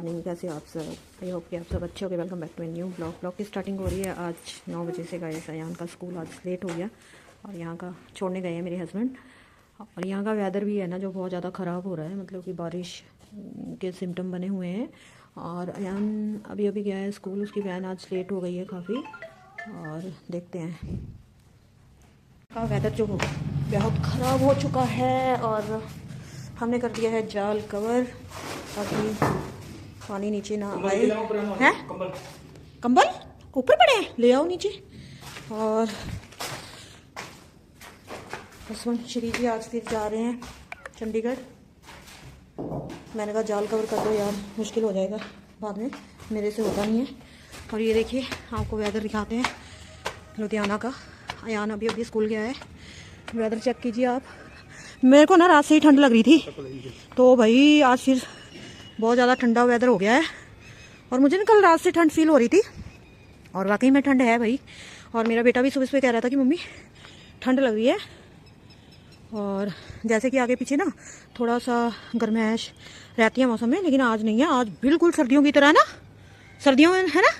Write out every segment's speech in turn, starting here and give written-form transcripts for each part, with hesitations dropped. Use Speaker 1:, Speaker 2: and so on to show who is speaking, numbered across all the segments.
Speaker 1: Morning, कैसे हो आप सब? आई होप कि आप सब अच्छे हो गए। Welcome back to a new blog की स्टार्टिंग हो रही है आज 9 बजे से। गाइस अयान का स्कूल आज लेट हो गया और यहाँ का छोड़ने गए हैं मेरे हस्बैंड। और यहाँ का वेदर भी है ना जो बहुत ज़्यादा ख़राब हो रहा है, मतलब कि बारिश के सिम्टम बने हुए हैं। और अयान अभी अभी गया है स्कूल, उसकी वैन आज लेट हो गई है काफ़ी। और देखते हैं का वेदर जो बहुत ख़राब हो चुका है। और हमने कर दिया है जाल कवर ताकि पानी नीचे ना आए। हैं कंबल ऊपर पड़े हैं, ले आओ नीचे। और हसबैंड श्री जी आज फिर जा रहे हैं चंडीगढ़। मैंने कहा जाल कवर कर दो यार, मुश्किल हो जाएगा बाद में, मेरे से होता नहीं है। और ये देखिए आपको वेदर दिखाते हैं लुधियाना का। अयान अभी अभी स्कूल गया है। वेदर चेक कीजिए आप। मेरे को ना रात से ही ठंड लग रही थी, तो भाई आज फिर बहुत ज़्यादा ठंडा वेदर हो गया है। और मुझे ना कल रात से ठंड फील हो रही थी, और वाकई में ठंड है भाई। और मेरा बेटा भी सुबह सुबह कह रहा था कि मम्मी ठंड लग रही है। और जैसे कि आगे पीछे ना थोड़ा सा गर्माइश रहती है मौसम में, लेकिन आज नहीं है। आज बिल्कुल सर्दियों की तरह ना, सर्दियों में है ना,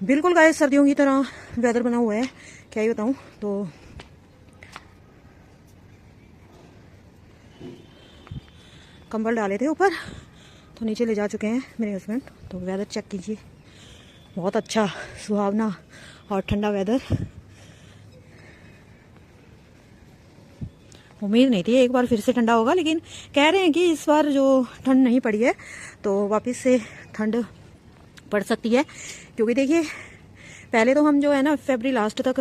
Speaker 1: बिल्कुल गाइस सर्दियों की तरह वेदर बना हुआ है। क्या ही बताऊँ। तो कंबल डाले थे ऊपर, तो नीचे ले जा चुके हैं मेरे हस्बैंड। तो वेदर चेक कीजिए, बहुत अच्छा सुहावना और ठंडा वेदर। उम्मीद नहीं थी एक बार फिर से ठंडा होगा, लेकिन कह रहे हैं कि इस बार जो ठंड नहीं पड़ी है तो वापस से ठंड पड़ सकती है। क्योंकि देखिए पहले तो हम जो है ना फरवरी लास्ट तक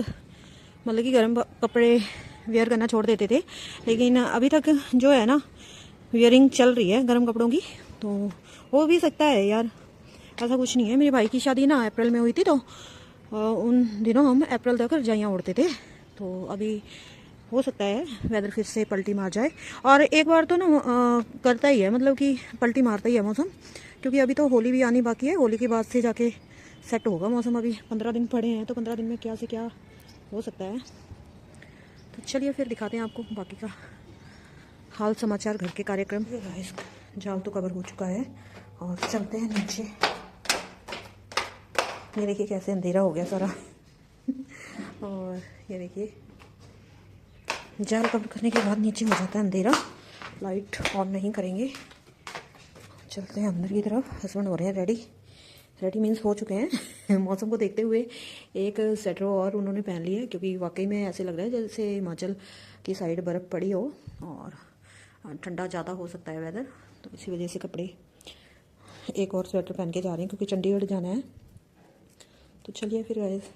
Speaker 1: मतलब कि गर्म कपड़े वेयर करना छोड़ देते थे, लेकिन अभी तक जो है ना वियरिंग चल रही है गर्म कपड़ों की। तो हो भी सकता है यार, ऐसा कुछ नहीं है। मेरे भाई की शादी ना अप्रैल में हुई थी, तो उन दिनों हम अप्रैल तक रजाइयाँ ओढ़ते थे। तो अभी हो सकता है वेदर फिर से पलटी मार जाए। और एक बार तो ना करता ही है, मतलब कि पलटी मारता ही है मौसम। क्योंकि अभी तो होली भी आनी बाकी है, होली के बाद से जाके सेट होगा मौसम। अभी 15 दिन पड़े हैं, तो 15 दिन में क्या से क्या हो सकता है। तो चलिए फिर दिखाते हैं आपको बाकी का हाल समाचार, घर के कार्यक्रम। जाल तो कवर हो चुका है और चलते हैं नीचे। ये देखिए कैसे अंधेरा हो गया सारा। और ये देखिए जाल कवर करने के बाद नीचे हो जाता है अंधेरा, लाइट ऑन नहीं करेंगे। चलते हैं अंदर की तरफ। हस्बैंड हो रहे हैं रेडी। रेडी मीन्स हो चुके हैं। मौसम को देखते हुए एक स्वेटर और उन्होंने पहन लिया है, क्योंकि वाकई में ऐसे लग रहा है जैसे हिमाचल की साइड बर्फ़ पड़ी हो और ठंडा ज़्यादा हो सकता है वेदर। तो इसी वजह से कपड़े एक और स्वेटर पहन के जा रहे हैं, क्योंकि चंडीगढ़ जाना है। तो चलिए फिर गाइस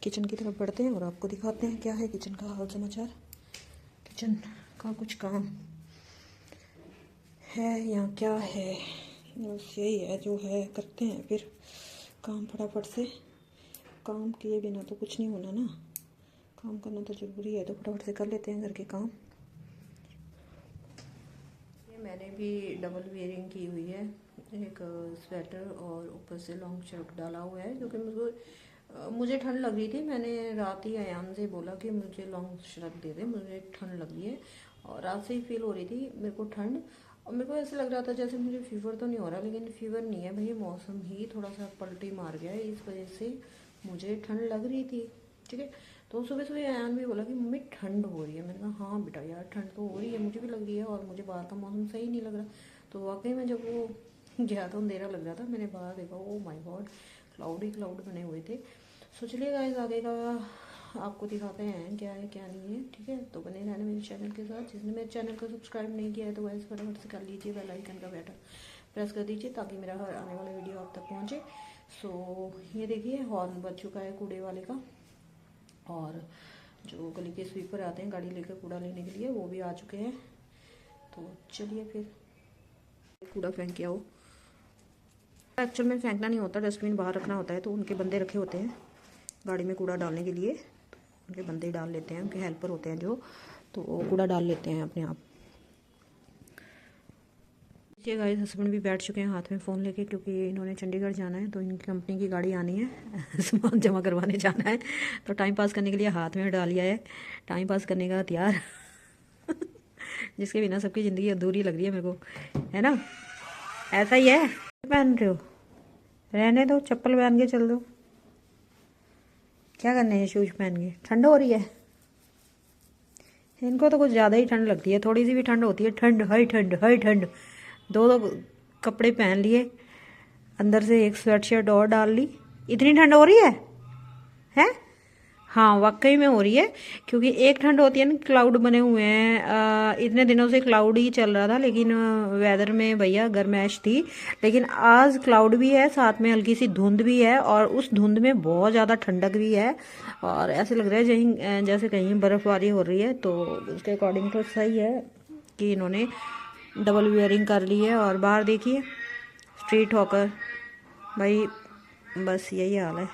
Speaker 1: किचन की तरफ बढ़ते हैं और आपको दिखाते हैं क्या है किचन का हाल समाचार। किचन का कुछ काम है या क्या है, बस यही है जो है, करते हैं फिर काम फटाफट से। काम किए बिना तो कुछ नहीं होना ना, काम करना तो ज़रूरी है, तो फटाफट से कर लेते हैं घर के काम। ये मैंने भी डबल वेयरिंग की हुई है, एक स्वेटर और ऊपर से लॉन्ग शर्ट डाला हुआ है, क्योंकि मुझे ठंड लग रही थी। मैंने रात ही अयान से बोला कि मुझे लॉन्ग शर्ट दे दे, मुझे ठंड लगी है। और रात से ही फील हो रही थी मेरे को ठंड, और मेरे को ऐसे लग रहा था जैसे मुझे फीवर तो नहीं हो रहा, लेकिन फीवर नहीं है भाई, मौसम ही थोड़ा सा पलटी मार गया है, इस वजह से मुझे ठंड लग रही थी। ठीक है, तो सुबह सुबह अयान भी बोला कि मम्मी ठंड हो रही है। मैंने कहा हाँ बेटा यार ठंड तो हो रही है, मुझे भी लग रही है, और मुझे बाहर का मौसम सही नहीं लग रहा। तो वाकई में जब वो गया तो अंधेरा लग रहा था, मैंने बाहर देखा, oh my God cloud he cloud बने हुए थे। तो चलिए गाइस आगे का आपको दिखाते हैं क्या है क्या नहीं है। ठीक है, तो बने रहना मेरे चैनल के साथ। जिसने मेरे चैनल को सब्सक्राइब नहीं किया है तो गाइस फटाफट से कर लीजिए, बेल आइकन का बटन प्रेस कर दीजिए ताकि मेरा हर आने वाला वीडियो आप तक पहुंचे। सो ये देखिए हॉर्न बज चुका है कूड़े वाले का, और जो गली के स्वीपर आते हैं गाड़ी लेकर कूड़ा लेने के लिए, वो भी आ चुके हैं। तो चलिए फिर कूड़ा फेंक के आओ। एक्चुअल में फेंकना नहीं होता, डस्टबिन बाहर रखना होता है, तो उनके बंदे रखे होते हैं गाड़ी में कूड़ा डालने के लिए। तो उनके बंदे डाल लेते हैं, उनके हेल्पर होते हैं जो, तो वो कूड़ा डाल लेते हैं अपने आप। ये गाइस हस्बैंड भी बैठ चुके हैं हाथ में फ़ोन लेके, क्योंकि इन्होंने चंडीगढ़ जाना है, तो इनकी कंपनी की गाड़ी आनी है। सामान जमा करवाने जाना है, तो टाइम पास करने के लिए हाथ में डाल लिया है। टाइम पास करने का हथियार जिसके बिना सबकी ज़िंदगी अधूरी लग रही है मेरे को, है ना। ऐसा ही है, पहन रहे हो, रहने दो, चप्पल पहन के चल दो। क्या करने हैं शूज पहन के, ठंड हो रही है इनको तो कुछ ज़्यादा ही ठंड लगती है, थोड़ी सी भी ठंड होती है ठंड, हाई ठंड, हाई ठंड। दो दो कपड़े पहन लिए, अंदर से एक स्वेट शर्ट और डाल ली। इतनी ठंड हो रही है हैं? हाँ वाकई में हो रही है, क्योंकि एक ठंड होती है ना, क्लाउड बने हुए हैं, इतने दिनों से क्लाउड ही चल रहा था, लेकिन वेदर में भैया गर्माइश थी। लेकिन आज क्लाउड भी है, साथ में हल्की सी धुंध भी है, और उस धुंध में बहुत ज़्यादा ठंडक भी है, और ऐसे लग रहा है जैसे कहीं बर्फ़बारी हो रही है। तो उसके अकॉर्डिंग तो सही है कि इन्होंने डबल वेयरिंग कर ली है। और बाहर देखिए स्ट्रीट हॉकर, भाई बस यही हाल है।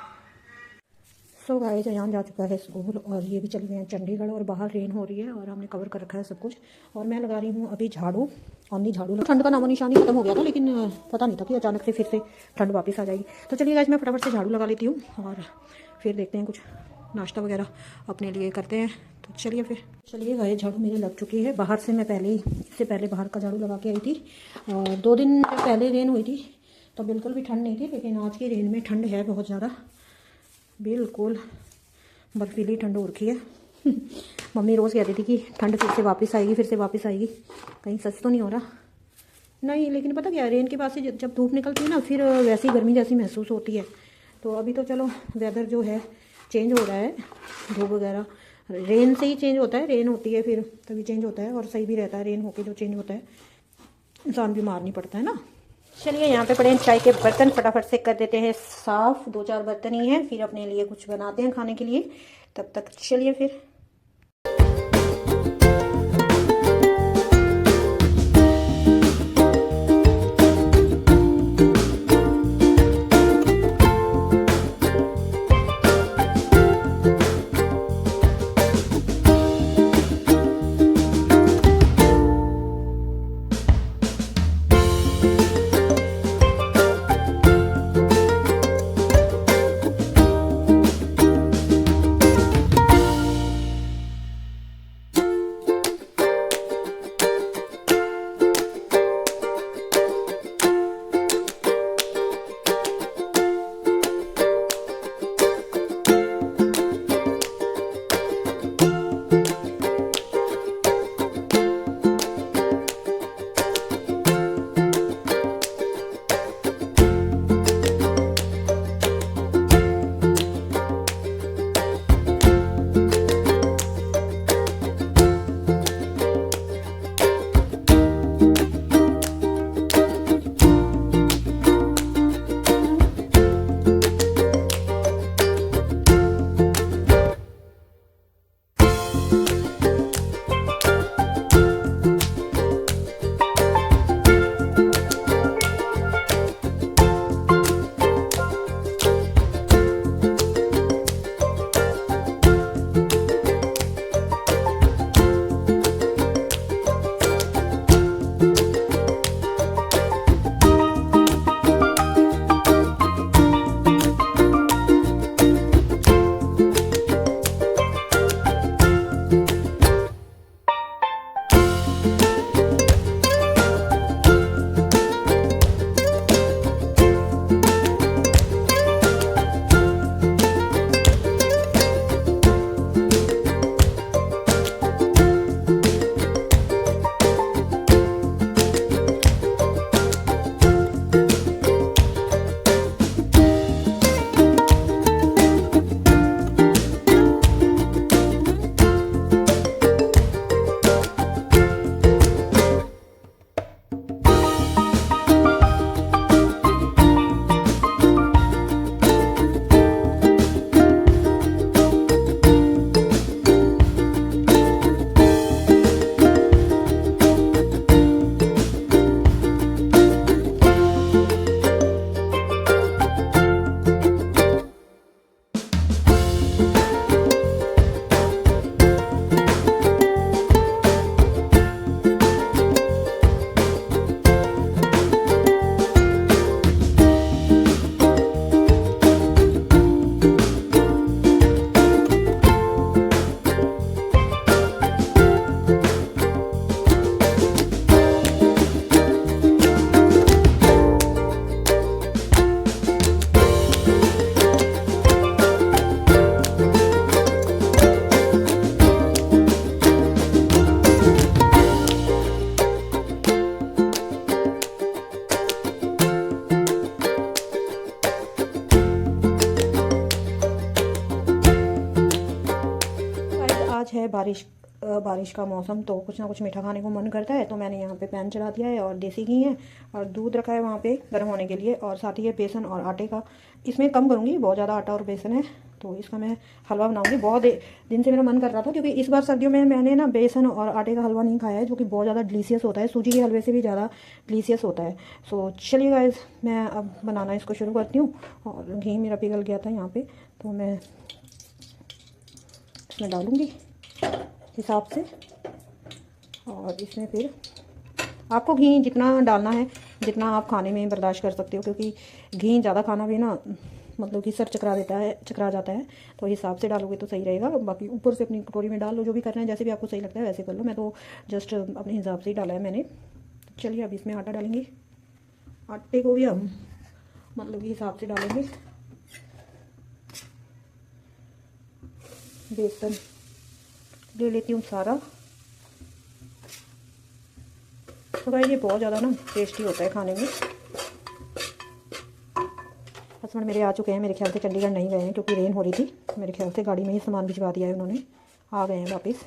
Speaker 1: सो गाइस अयान जा चुका है स्कूल, और ये भी चले गए हैं चंडीगढ़, और बाहर रेन हो रही है और हमने कवर कर रखा है सब कुछ। और मैं लगा रही हूँ अभी झाड़ू, ऑनली झाड़ू। ठंड का नामो निशान ही खत्म हो गया था, लेकिन पता नहीं था कि अचानक से फिर से ठंड वापस आ जाएगी। तो चलिए गाइस मैं फटाफट से झाड़ू लगा लेती हूँ, और फिर देखते हैं कुछ नाश्ता वगैरह अपने लिए करते हैं। तो चलिए गाइस झाड़ू मेरी लग चुकी है। बाहर से मैं इससे पहले बाहर का झाड़ू लगा के आई थी, और 2 दिन पहले रेन हुई थी तो बिल्कुल भी ठंड नहीं थी, लेकिन आज की रेन में ठंड है बहुत ज़्यादा, बिल्कुल बर्फीली ठंड हो रखी है। मम्मी रोज़ कहती थी कि ठंड फिर से वापस आएगी, फिर से वापस आएगी, कहीं सच तो नहीं हो रहा। नहीं, लेकिन पता क्या, रेन के बाद से जब धूप निकलती है ना, फिर वैसी गर्मी जैसी महसूस होती है। तो अभी तो चलो वेदर जो है चेंज हो रहा है, धूप वगैरह रेन से ही चेंज होता है, रेन होती है फिर तभी चेंज होता है, और सही भी रहता है। रेन होके जो चेंज होता है, इंसान बीमार नहीं पड़ता है ना। चलिए यहाँ पे पड़े हैं चाय के बर्तन, फटाफट से कर देते हैं साफ। 2-4 बर्तन ही हैं, फिर अपने लिए कुछ बनाते हैं खाने के लिए। तब तक चलिए फिर। आज है बारिश का मौसम, तो कुछ ना कुछ मीठा खाने को मन करता है। तो मैंने यहाँ पे पैन चढ़ा दिया है और देसी घी है और दूध रखा है वहाँ पे गर्म होने के लिए, और साथ ही है बेसन और आटे का। इसमें कम करूँगी, बहुत ज़्यादा आटा और बेसन है, तो इसका मैं हलवा बनाऊँगी। बहुत दिन से मेरा मन कर रहा था, क्योंकि इस बार सर्दियों में मैंने ना बेसन और आटे का हलवा नहीं खाया है, जो कि बहुत ज़्यादा डिलीशियस होता है, सूजी के हलवे से भी ज़्यादा डिलीशियस होता है। सो चलिए गाइस, मैं अब बनाना इसको शुरू करती हूँ। और घी मेरा पिघल गया था यहाँ पर, तो मैं इसमें डालूँगी हिसाब से। और इसमें फिर आपको घी जितना डालना है, जितना आप खाने में बर्दाश्त कर सकते हो, क्योंकि घी ज़्यादा खाना भी ना मतलब कि सर चकरा जाता है। तो हिसाब से डालोगे तो सही रहेगा। बाकी ऊपर से अपनी कटोरी में डाल लो, जो भी करना है, जैसे भी आपको सही लगता है वैसे कर लो। मैं तो जस्ट अपने हिसाब से ही डाला है मैंने। चलिए अब इसमें आटा डालेंगे। आटे को भी हम मतलब कि हिसाब से डालेंगे। बेसन ले लेती हूँ सारा। तो भाई ये बहुत ज़्यादा ना टेस्टी होता है खाने में। हस्बैंड मेरे आ चुके हैं, मेरे ख्याल से चंडीगढ़ नहीं गए हैं, क्योंकि रेन हो रही थी। मेरे ख्याल से गाड़ी में ही सामान भिजवा दिया है उन्होंने, आ गए हैं वापस।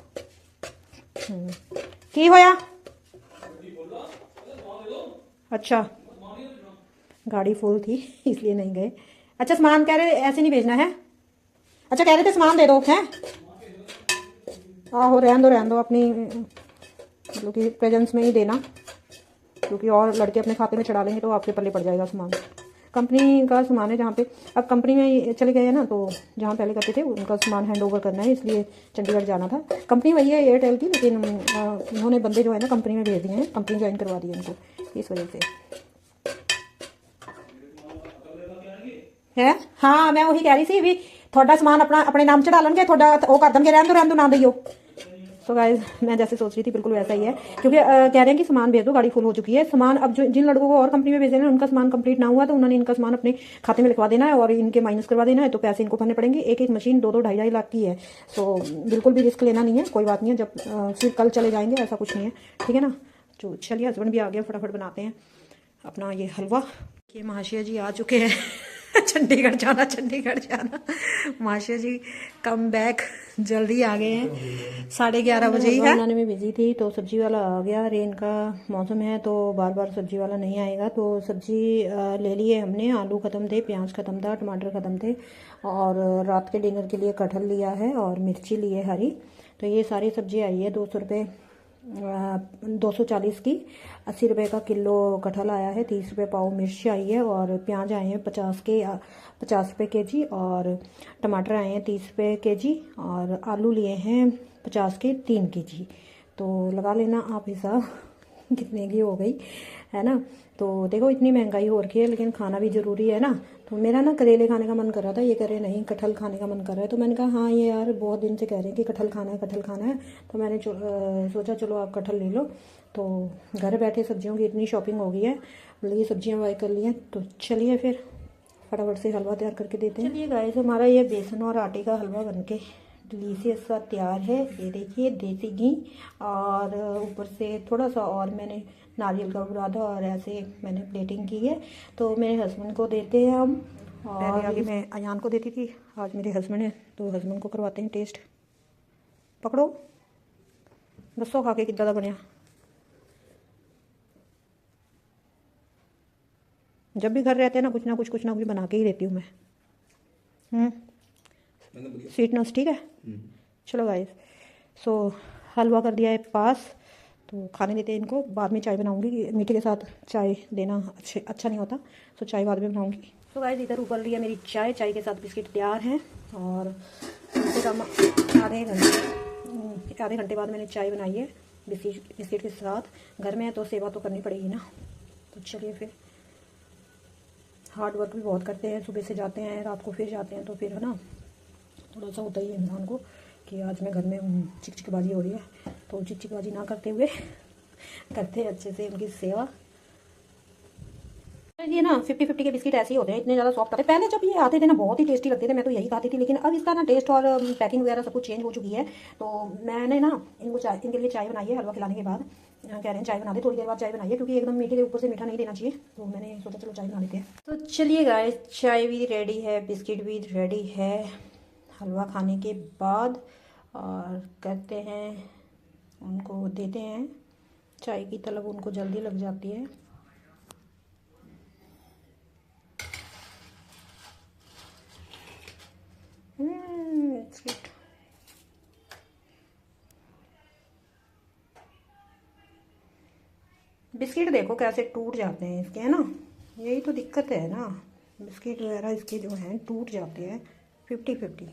Speaker 1: की होया? अच्छा, गाड़ी फुल थी इसलिए नहीं गए। अच्छा, सामान कह रहे ऐसे नहीं भेजना है? अच्छा, कह रहे थे सामान दे दो हैं? आहो, रहन दो अपनी मतलब कि प्रेजेंस में ही देना, क्योंकि और लड़के अपने खाते में चढ़ा लेंगे तो आपके पल्ले पड़ जाएगा सामान। कंपनी का सामान है जहाँ पे, अब कंपनी में चले गए हैं ना, तो जहाँ पहले करते थे उनका सामान हैंड ओवर करना है, इसलिए चंडीगढ़ जाना था। कंपनी वही है एयरटेल की, लेकिन उन्होंने बंदे जो है ना कंपनी में भेज दिए हैं, कंपनी ज्वाइन करवा दी है उनको, इस वजह से है। हाँ, मैं वही कह रही थी भी, थोड़ा सामान अपने नाम चढ़ा लेंगे, थोड़ा वो कर देंगे, रहन दो ना दियो। तो गाइस, मैं जैसे सोच रही थी बिल्कुल वैसा ही है, क्योंकि कह रहे हैं कि सामान भेज दो, गाड़ी फुल हो चुकी है। सामान अब जिन लड़कों को और कंपनी में भेजे हैं उनका सामान कंप्लीट ना हुआ, तो उन्होंने इनका सामान अपने खाते में लिखवा देना है और इनके माइनस करवा देना है, तो पैसे इनको भरने पड़ेंगे। एक मशीन 2-2, 2.5 लाख की है। सो बिल्कुल भी रिस्क लेना नहीं है, कोई बात नहीं है, जब फिर कल चले जाएंगे, ऐसा कुछ नहीं है, ठीक है ना। तो चलिए, हस्बैंड भी आ गया, फटाफट बनाते हैं अपना ये हलवा। ये महाशय जी आ चुके हैं चंडीगढ़ जाना। माशा जी कम बैक, जल्दी आ गए हैं। 11:30 बजे ही है। बनाने में बिजी थी, तो सब्जी वाला आ गया। रेन का मौसम है, तो बार बार सब्जी वाला नहीं आएगा, तो सब्जी ले लिए हमने। आलू ख़त्म थे, प्याज ख़त्म था, टमाटर ख़त्म थे, और रात के डिनर के लिए कटहल लिया है और मिर्ची ली है हरी। तो ये सारी सब्जी आई है 200 रुपये, 240 की। 80 रुपये का किलो कटहल आया है, 30 रुपये पाव मिर्च आई है, और प्याज आए हैं 50 रुपये केजी, और टमाटर आए हैं 30 रुपये केजी, और आलू लिए हैं 50 के 3 केजी। तो लगा लेना आप हिसाब कितने की हो गई है ना। तो देखो, इतनी महंगाई हो रखी है, लेकिन खाना भी ज़रूरी है ना। तो मेरा ना करेले खाने का मन कर रहा था, ये कह रहे नहीं कटहल खाने का मन कर रहा है। तो मैंने कहा हाँ, ये यार बहुत दिन से कह रहे हैं कि कटहल खाना है। तो मैंने सोचा चलो आप कटहल ले लो। तो घर बैठे सब्जियों की इतनी शॉपिंग हो गई है, मतलब ये सब्जियाँ बाई कर ली हैं। तो चलिए फिर फटाफट से हलवा तैयार करके देते हैं। चलिए गाइस, हमारा ये बेसन और आटे का हलवा बनके डिलीशियस सा तैयार है। ये देखिए, देसी घी, और ऊपर से थोड़ा सा और मैंने नारियल का बुरादा, और ऐसे मैंने प्लेटिंग की है। तो मेरे हस्बैंड को देते हैं हम, और आगे मैं अयान को देती थी, आज मेरे हस्बैंड है तो हस्बैंड को करवाते हैं टेस्ट। पकड़ो, दसो खा के कितना बनया। जब भी घर रहते हैं ना कुछ ना कुछ बना के ही देती हूँ मैं। स्वीटनेस ठीक है। चलो गाइस, सो हलवा कर दिया है पास, तो खाने देते हैं इनको। बाद में चाय बनाऊंगी, मीठे के साथ चाय देना अच्छा नहीं होता, तो चाय बाद में बनाऊंगी। तो गाइस, इधर उबल रही है मेरी चाय के साथ बिस्किट तैयार हैं, और कम से कम आधे घंटे बाद मैंने चाय बनाई है बिस्किट के साथ। घर में है तो सेवा तो करनी पड़ेगी ना। तो चलिए फिर, हार्ड वर्क भी बहुत करते हैं, सुबह से जाते हैं, रात को फिर जाते हैं, तो फिर है ना थोड़ा सा होता ही है इंसान को कि आज मैं घर में चिकचिकबाजी हो रही है, तो चिकचिकबाजी ना करते हुए करते हैं अच्छे से उनकी सेवा। ये ना 50-50 के बिस्किट ऐसे ही होते हैं, इतने ज़्यादा सॉफ्ट आते हैं। पहले जब ये आते थे ना बहुत ही टेस्टी लगते थे, मैं तो यही खाती थी, लेकिन अब इसका ना टेस्ट और पैकिंग वगैरह सब कुछ चेंज हो चुकी है। तो मैंने ना इनके लिए चाय बनाई है, हलवा खिलाने के बाद कह रहे हैं चाय बना दे, थोड़ी देर बाद चाय बनाइए, क्योंकि एकदम मीठे के ऊपर से मीठा नहीं देना चाहिए। तो मैंने सोचा चलो चाय बना लेते हैं। तो चलिए गाइस, चाय भी रेडी है, बिस्किट भी रेडी है हलवा खाने के बाद। और कहते हैं उनको देते हैं चाय की तलब, उनको जल्दी लग जाती है। स्वीट। बिस्किट देखो कैसे टूट जाते हैं इसके, है ना, यही तो दिक्कत है ना, बिस्किट वगैरह इसके जो हैं टूट जाते हैं 50-50।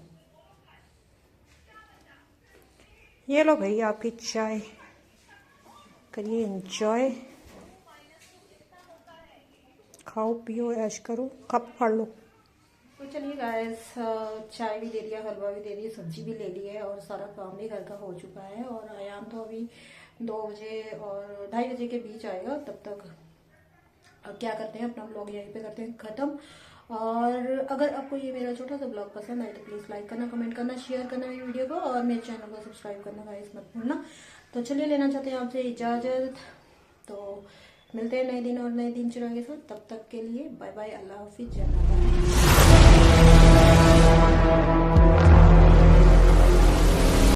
Speaker 1: ये लो भाई आपकी चाय, करिए एंजॉय, खाओ पियो ऐश करो, कप फाड़ लो। तो चलिए गाइस, चाय भी दे दिया, हलवा भी दे दिया, सब्जी भी ले ली है और सारा काम भी घर का हो चुका है। और आयाम तो अभी 2 बजे और 2:30 बजे के बीच आएगा। तब तक अब क्या करते हैं, अपना ब्लॉग यहीं पे करते हैं ख़त्म। और अगर आपको ये मेरा छोटा सा ब्लॉग पसंद आए तो प्लीज़ लाइक करना, कमेंट करना, शेयर करना मेरी वीडियो को, और मेरे चैनल को सब्सक्राइब करना गाइस मत भूलना। तो चलिए लेना चाहते हैं आपसे इजाज़त, तो मिलते हैं नए दिन और नए दिनचर्या के साथ। तब तक के लिए बाय बाय, अल्लाह हाफिज़, जय माता दी।